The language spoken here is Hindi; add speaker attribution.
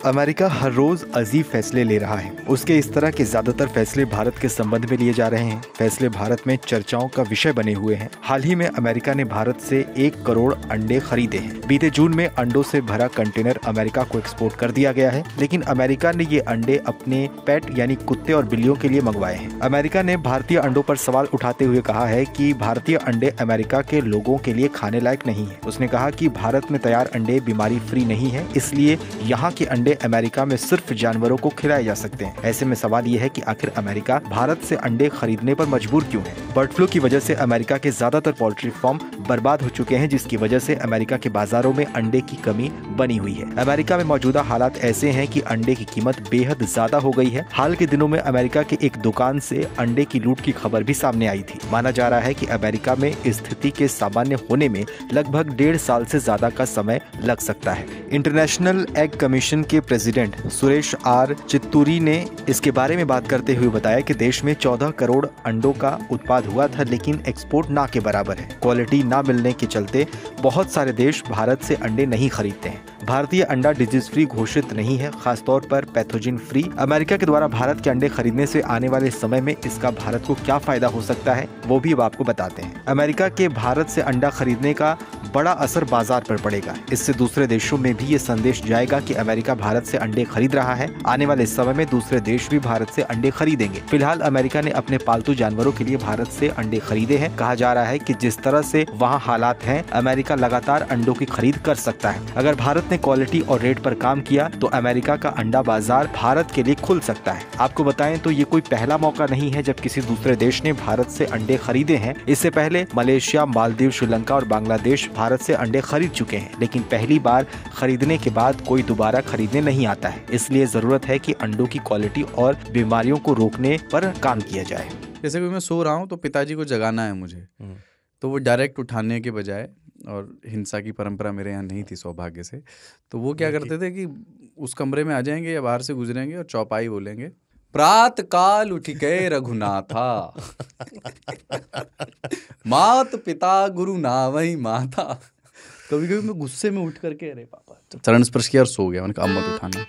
Speaker 1: अमेरिका हर रोज अजीब फैसले ले रहा है। उसके इस तरह के ज्यादातर फैसले भारत के संबंध में लिए जा रहे हैं। फैसले भारत में चर्चाओं का विषय बने हुए हैं। हाल ही में अमेरिका ने भारत से 1 करोड़ अंडे खरीदे हैं। बीते जून में अंडों से भरा कंटेनर अमेरिका को एक्सपोर्ट कर दिया गया है, लेकिन अमेरिका ने ये अंडे अपने पेट यानी कुत्ते और बिल्लियों के लिए मंगवाए हैं। अमेरिका ने भारतीय अंडों पर सवाल उठाते हुए कहा है कि भारतीय अंडे अमेरिका के लोगों के लिए खाने लायक नहीं है। उसने कहा कि भारत में तैयार अंडे बीमारी फ्री नहीं है, इसलिए यहाँ के अंडे अमेरिका में सिर्फ जानवरों को खिलाए जा सकते हैं। ऐसे में सवाल ये है कि आखिर अमेरिका भारत से अंडे खरीदने पर मजबूर क्यों है। बर्ड फ्लू की वजह से अमेरिका के ज्यादातर पोल्ट्री फार्म बर्बाद हो चुके हैं, जिसकी वजह से अमेरिका के बाजारों में अंडे की कमी बनी हुई है। अमेरिका में मौजूदा हालात ऐसे हैं कि अंडे की कीमत बेहद ज्यादा हो गई है। हाल के दिनों में अमेरिका के एक दुकान से अंडे की लूट की खबर भी सामने आई थी। माना जा रहा है कि अमेरिका में स्थिति के सामान्य होने में लगभग 1.5 साल से ज्यादा का समय लग सकता है। इंटरनेशनल एग कमीशन के प्रेसिडेंट सुरेश आर चित्तूरी ने इसके बारे में बात करते हुए बताया कि देश में 14 करोड़ अंडों का उत्पाद हुआ था, लेकिन एक्सपोर्ट ना के बराबर है। क्वालिटी ना मिलने के चलते बहुत सारे देश भारत से अंडे नहीं खरीदते हैं। भारतीय अंडा डिजीज फ्री घोषित नहीं है, खासतौर पर पैथोजन फ्री। अमेरिका के द्वारा भारत के अंडे खरीदने से आने वाले समय में इसका भारत को क्या फायदा हो सकता है, वो भी अब आपको बताते हैं। अमेरिका के भारत से अंडा खरीदने का बड़ा असर बाजार पर पड़ेगा। इससे दूसरे देशों में भी ये संदेश जाएगा कि अमेरिका भारत से अंडे खरीद रहा है। आने वाले समय में दूसरे देश भी भारत से अंडे खरीदेंगे। फिलहाल अमेरिका ने अपने पालतू जानवरों के लिए भारत से अंडे खरीदे हैं। कहा जा रहा है कि जिस तरह से वहाँ हालात हैं, अमेरिका लगातार अंडों की खरीद कर सकता है। अगर भारत ने क्वालिटी और रेट पर काम किया तो अमेरिका का अंडा बाजार भारत के लिए खुल सकता है। आपको बताएं तो ये कोई पहला मौका नहीं है जब किसी दूसरे देश ने भारत से अंडे खरीदे हैं। इससे पहले मलेशिया, मालदीव, श्रीलंका और बांग्लादेश भारत से अंडे खरीद चुके हैं, लेकिन पहली बार खरीदने के बाद कोई दोबारा खरीदने नहीं आता है। इसलिए जरूरत है कि अंडों की क्वालिटी और बीमारियों को रोकने पर काम किया जाए।
Speaker 2: जैसे कि मैं सो रहा हूँ तो पिताजी को जगाना है मुझे, तो वो डायरेक्ट उठाने के बजाय, और हिंसा की परंपरा मेरे यहाँ नहीं थी सौभाग्य से, तो वो क्या करते थे कि उस कमरे में आ जाएंगे या बाहर से गुजरेंगे और चौपाई बोलेंगे, प्रात काल उठ गए रघुनाथा मात पिता गुरु नावई माता। कभी कभी मैं गुस्से में उठ करके अरे पापा चरण स्पर्श किया और सो गया। मैंने कहा अब मत उठाना।